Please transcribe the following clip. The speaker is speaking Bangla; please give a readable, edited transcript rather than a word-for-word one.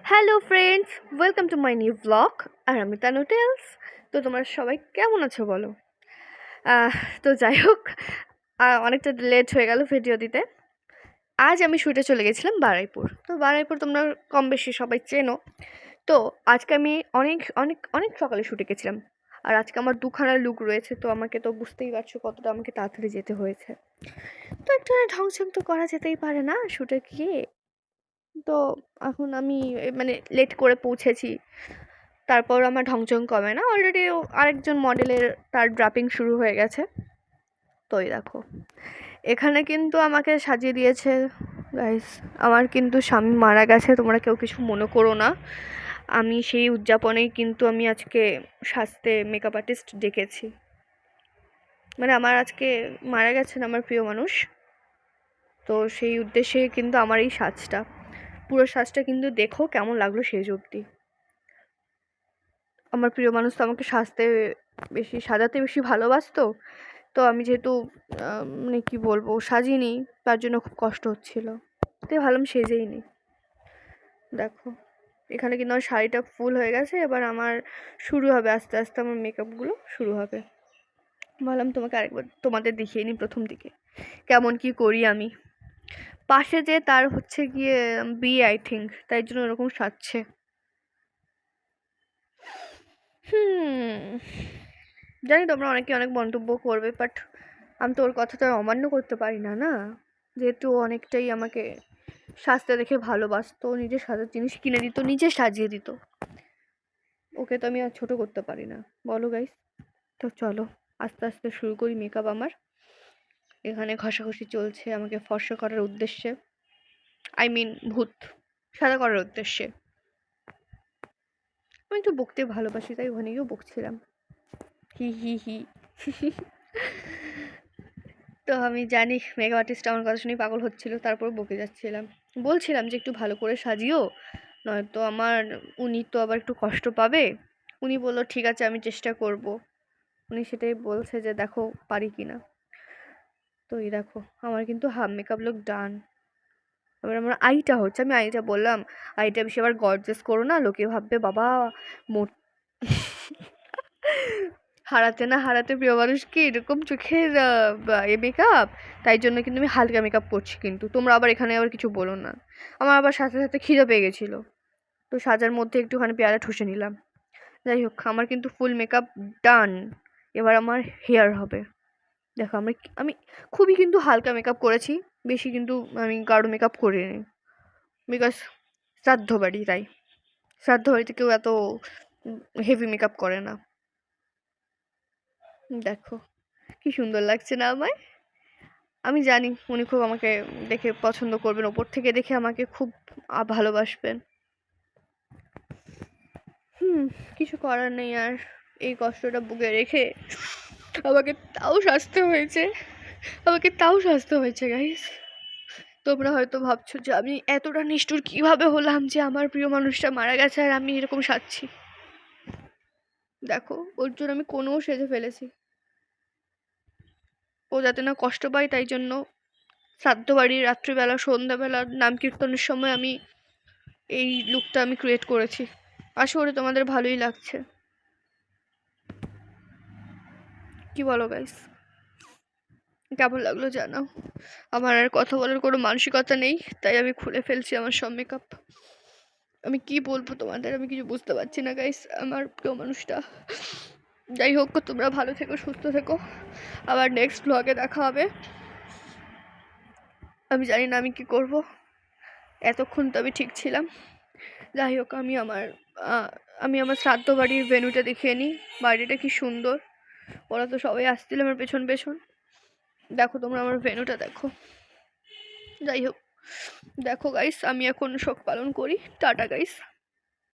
Hello friends, welcome to my new blog. আর আমি তানু টেলস। তো তোমরা সবাই কেমন আছো বলো? আহ, তো যাই হোক, অনেকটা লেট হয়ে গেল ভিডিও দিতে। আজ আমি শুটে চলে গেছিলাম বারুইপুর। তো বারুইপুর তোমরা কম বেশি সবাই চেনো। তো আজকে আমি অনেক অনেক অনেক সকালে শুটে গেছিলাম। আর আজকে আমার দুখানা লুক রয়েছে, তো আমাকে তো বুঝতেই পারছো কতটা আমাকে তাড়াতাড়ি যেতে হয়েছে। তো একটু ঢংছং তো করা যেতেই পারে না শুটে গিয়ে। তো এখন আমি মানে লেট করে পৌঁছেছি, তারপর আমার ঢংচং কমে না। অলরেডি আরেকজন মডেলের তার ড্রাপিং শুরু হয়ে গেছে। তো এই দেখো, এখানে কিন্তু আমাকে সাজিয়ে দিয়েছে গাইস। আমার কিন্তু স্বামী মারা গেছে, তোমরা কেউ কিছু মনে করো না। আমি সেই উদযাপনেই কিন্তু আমি আজকে সাজতে মেকআপ আর্টিস্ট ডেকেছি। মানে আমার আজকে মারা গেছেন আমার প্রিয় মানুষ, তো সেই উদ্দেশ্যে কিন্তু আমার এই সাজটা, পুরো সাজটা কিন্তু দেখো কেমন লাগলো শেষ অবধি। আমার প্রিয় মানুষ তো আমাকে সাজাতে বেশি ভালোবাসতো। তো আমি যেহেতু মানে কি বলবো, সাজিনি, তার জন্য খুব কষ্ট হচ্ছিল। তাই ভাবলাম সেজেই নি। দেখো, এখানে কিন্তু আমার শাড়িটা ফুল হয়ে গেছে। এবার আমার শুরু হবে আস্তে আস্তে, আমার মেকআপগুলো শুরু হবে। ভাবলাম তোমাকে আরেকবার তোমাদের দেখিয়ে নিই প্রথম দিকে কেমন কি করি আমি। পাশে যে তার হচ্ছে গিয়ে বিয়ে আই থিঙ্ক, তাই জন্য ওরকম সাজছে। জানি তোমরা অনেকে অনেক মন্তব্য করবে, বাট আমি তো ওর কথাটা অমান্য করতে পারি না, না। যেহেতু অনেকটাই আমাকে সাজতে দেখে ভালোবাসতো, নিজে সাজার জিনিস কিনে দিত, নিজে সাজিয়ে দিত, ওকে তো আমি আর ছোট করতে পারি না, বলো গাইস। তো চলো আস্তে আস্তে শুরু করি মেকআপ আমার। এখানে ঘষাঘষি চলছে আমাকে ফর্সা করার উদ্দেশ্যে, আই মিন ভূত সাদা করার উদ্দেশ্যে। আমি একটু বকতে ভালোবাসি, তাই ওখানে গিয়েও বকছিলাম, হি হি হি। তো আমি জানি মেকআপ আর্টিস্ট আমার কথা শুনে পাগল হচ্ছিল, তারপর বকে যাচ্ছিলাম, বলছিলাম যে একটু ভালো করে সাজিও, নয়তো আমার উনি তো আবার একটু কষ্ট পাবে। উনি বললো ঠিক আছে আমি চেষ্টা করব। উনি সেটাই বলছে যে দেখো পারি কি না। তো এই দেখো আমার কিন্তু হাফ মেকআপ লুক ডান। এবার আমার আইটা হচ্ছে, আমি আইটা বললাম আইটা বেশি আবার গর্জাস করো না, লোকে ভাববে বাবা মোট। হারাতে না হারাতে প্রিয় মানুষকে এরকম চোখের মেকআপ, তাই জন্য কিন্তু আমি হালকা মেকআপ করছি। কিন্তু তোমরা আবার এখানে আবার কিছু বলো না। আমার আবার সাথে সাথে খিদে পেয়ে গেছিলো, তো সাজার মধ্যে একটুখানি পেয়ারা ঠুসে নিলাম। যাই হোক, আমার কিন্তু ফুল মেকআপ ডান। এবার আমার হেয়ার হবে। দেখো আমি আমি খুবই কিন্তু হালকা মেকআপ করেছি, বেশি কিন্তু আমি গাঢ় মেকআপ করিনি, বিকজ শ্রাদ্ধ বাড়ি, তাই শ্রাদ্ধ বাড়িতে কেউ এত হেভি মেকআপ করে না। দেখো কি সুন্দর লাগছে না আমায়। আমি জানি উনি খুব আমাকে দেখে পছন্দ করবেন, ওপর থেকে দেখে আমাকে খুব ভালোবাসবেন। কিছু করার নেই আর। এই কষ্টটা বুকে রেখে আমাকে তাও সাজতে হয়েছে গাইস। তোমরা হয়তো ভাবছো যে আমি এতটা নিষ্ঠুর কিভাবে হলাম যে আমার প্রিয় মানুষটা মারা গেছে আর আমি এরকম সাজছি। দেখো ওর জন্য আমি কোনও সেজে ফেলেছি, ও যাতে না কষ্ট পায়, তাই জন্য শ্রাদ্ধ বাড়ির রাত্রিবেলা সন্ধ্যাবেলা নাম কীর্তনের সময় আমি এই লুকটা আমি ক্রিয়েট করেছি। আশা করি তোমাদের ভালোই লাগছে, কি বলো গাইস? কেমন লাগলো জানাও। আমার আর কথা বলার কোনো মানসিকতা নেই, তাই আমি খুলে ফেলছি আমার সব মেকআপ। আমি কি বলবো তোমাদের, আমি কিছু বুঝতে পারছি না গাইস, আমার প্রিয় মানুষটা। যাই হোক, তোমরা ভালো থেকো, সুস্থ থেকো, আবার নেক্সট ব্লগে দেখা হবে। আমি জানি না আমি কি করব, এতক্ষণ তো আমি ঠিক ছিলাম। যাই হোক, আমি আমার শ্রাদ্ধ বাড়ির ভেন্যুটা দেখিয়ে নিই। বাড়িটা কি সুন্দর, ওরা তো সবাই আসছিল আমার পেছন পেছন। দেখো তোমরা আমার ভেন্যুটা দেখো। যাই হোক, দেখো গাইস, আমি এখন শোক পালন করি। Tata guys.